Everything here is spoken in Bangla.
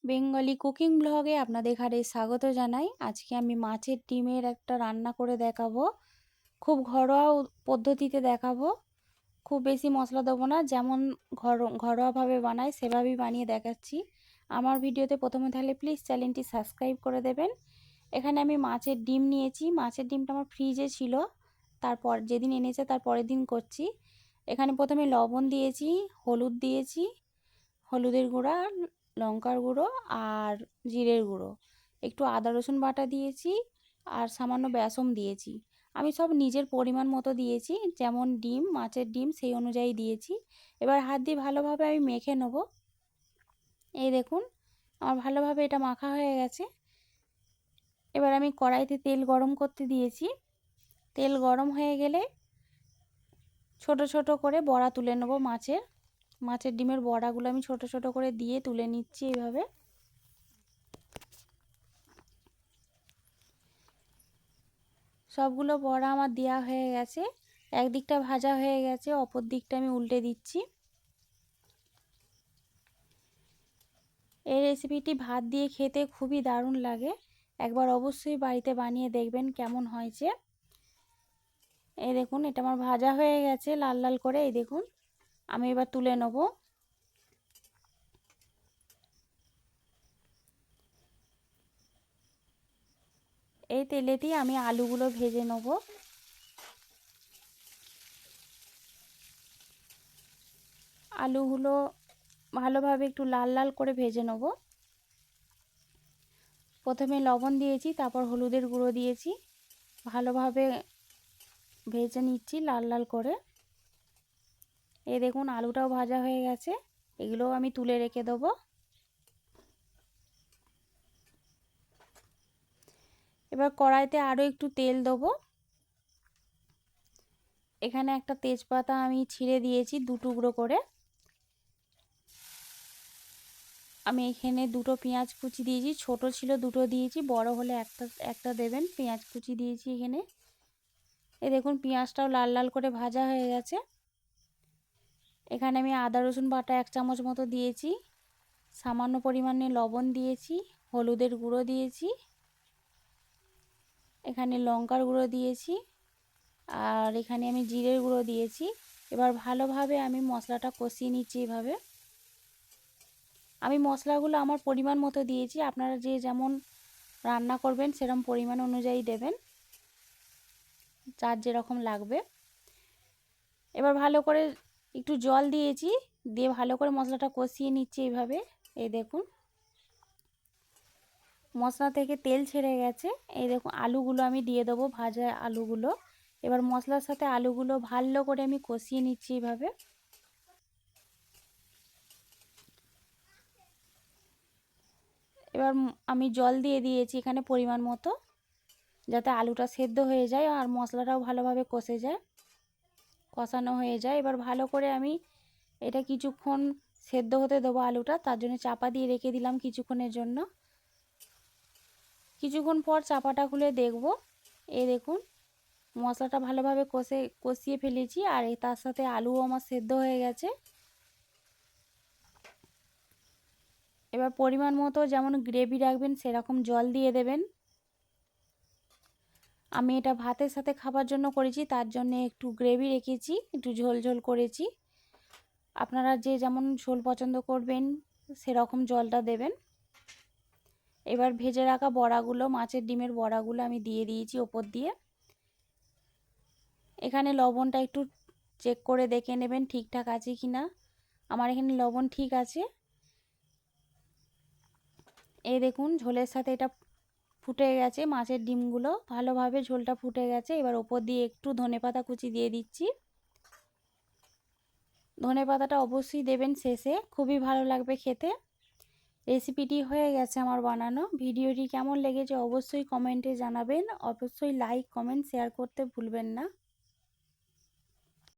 বেঙ্গলি কুকিং ব্লগে আপনাদের ঘরে স্বাগত জানাই। আজকে আমি মাছের ডিমের একটা রান্না করে দেখাবো। খুব ঘরোয়া পদ্ধতিতে দেখাবো। খুব বেশি মশলা দেবো না, যেমন ঘরোয়াভাবে বানাই সেভাবেই বানিয়ে দেখাচ্ছি। আমার ভিডিওতে প্রথমে তাহলে প্লিজ চ্যানেলটি সাবস্ক্রাইব করে দেবেন। এখানে আমি মাছের ডিম নিয়েছি। মাছের ডিমটা আমার ফ্রিজে ছিল, তারপর যেদিন এনেছে তার পরের দিন করছি। এখানে প্রথমে লবণ দিয়েছি, হলুদ দিয়েছি, হলুদের গুঁড়া, লঙ্কার গুঁড়ো আর জিরের গুঁড়ো, একটু আদা রসুন বাটা দিয়েছি আর সামান্য বেসন দিয়েছি। আমি সব নিজের পরিমাণ মতো দিয়েছি, যেমন ডিম, মাছের ডিম সেই অনুযায়ী দিয়েছি। এবার হাত দিয়ে ভালোভাবে আমি মেখে নেব। এই দেখুন আমার ভালোভাবে এটা মাখা হয়ে গেছে। এবার আমি কড়াইতে তেল গরম করতে দিয়েছি। তেল গরম হয়ে গেলে ছোট ছোট করে বড়া তুলে নেব। মাছের ডিমের বড়াগুলো আমি ছোট ছোট করে দিয়ে তুলে নিচ্ছি। এইভাবে সবগুলো বড়া আমার দেওয়া হয়ে গেছে। একদিকটা ভাজা হয়ে গেছে, অপর দিকটা আমি উল্টে দিচ্ছি। এই রেসিপিটি ভাত দিয়ে খেতে খুবই দারুণ লাগে। একবার অবশ্যই বাড়িতে বানিয়ে দেখবেন কেমন হয়েছে। এই দেখুন এটা আমার ভাজা হয়ে গেছে লাল লাল করে। এই দেখুন আমি এবার তুলে নেব। এই তেলেতেই আমি আলুগুলো ভেজে নেব। আলুগুলো ভালোভাবে একটু লাল লাল করে ভেজে নেব। প্রথমে লবণ দিয়েছি, তারপর হলুদের গুঁড়ো দিয়েছি, ভালোভাবে ভেজে নিচ্ছি লাল লাল করে। এই দেখুন আলুটাও ভাজা হয়ে গেছে, এগুলোও আমি তুলে রেখে দেবো। এবার কড়াইতে আরও একটু তেল দেবো। এখানে একটা তেজপাতা আমি ছিঁড়ে দিয়েছি দু টুকরো করে। আমি এখানে দুটো পেঁয়াজ কুচি দিয়েছি, ছোট ছিল দুটো দিয়েছি, বড় হলে একটা দেবেন। পেঁয়াজ কুচি দিয়েছি এখানে। এই দেখুন পেঁয়াজটাও লাল লাল করে ভাজা হয়ে গেছে। এখানে আমি আদা রসুন বাটা 1 চামচ মতো দিয়েছি, সামান্য পরিমাণে লবণ দিয়েছি, হলুদের গুঁড়ো দিয়েছি, এখানে লঙ্কার গুঁড়ো দিয়েছি আর এখানে আমি জিরের গুঁড়ো দিয়েছি। এবার ভালোভাবে আমি মশলাটা কষিয়ে নিচ্ছি। এভাবে আমি মশলাগুলো আমার পরিমাণ মতো দিয়েছি, আপনারা যে যেমন রান্না করবেন সেরকম পরিমাণ অনুযায়ী দেবেন, যার যেরকম লাগবে। এবার ভালো করে একটু জল দিয়েছি, দিয়ে ভালো করে মশলাটা কষিয়ে নিচ্ছি এইভাবে। এই দেখুন মশলা থেকে তেল ছেড়ে গেছে। এই দেখুন আলুগুলো আমি দিয়ে দেবো, ভাজা আলুগুলো। এবার মশলার সাথে আলুগুলো ভালো করে আমি কষিয়ে নিচ্ছি এইভাবে। এবার আমি জল দিয়ে দিয়েছি এখানে পরিমাণ মতো, যাতে আলুটা সেদ্ধ হয়ে যায় আর মশলাটাও ভালোভাবে কষানো হয়ে যায়। এবার ভালো করে আমি এটা কিছুক্ষণ সেদ্ধ হতে দেবো আলুটা, তার জন্য চাপা দিয়ে রেখে দিলাম কিছুক্ষণের জন্য। কিছুক্ষণ পর চাপাটা খুলে দেখব। এই দেখুন মশলাটা ভালোভাবে কষিয়ে ফেলেছি আর তার সাথে আলুও আমার সেদ্ধ হয়ে গেছে। এবার পরিমাণ মতো যেমন গ্রেভি রাখবেন সেরকম জল দিয়ে দেবেন। আমি এটা ভাতের সাথে খাবার জন্য করেছি, তার জন্য একটু গ্রেভি রেখেছি, একটু ঝোল ঝোল করেছি। আপনারা যে যেমন ঝোল পছন্দ করবেন সেরকম জলটা দেবেন। এবার ভেজে রাখা বড়াগুলো, মাছের ডিমের বড়াগুলো আমি দিয়ে দিয়েছি ওপর দিয়ে। এখানে লবণটা একটু চেক করে দেখে নেবেন ঠিকঠাক আছে কি না। আমার এখানে লবণ ঠিক আছে। এই দেখুন ঝোলের সাথে এটা ফুটে গেছে, মাছের ডিমগুলো ভালোভাবে ঝোলটা ফুটে গেছে। এবার ওপর দিয়ে একটু ধনেপাতা কুচি দিয়ে দিচ্ছি। ধনেপাতাটা অবশ্যই দেবেন শেষে, খুবই ভালো লাগবে খেতে। রেসিপিটি হয়ে গেছে আমার বানানো। ভিডিওটি কেমন লেগেছে অবশ্যই কমেন্টে জানাবেন। অবশ্যই লাইক, কমেন্ট, শেয়ার করতে ভুলবেন না।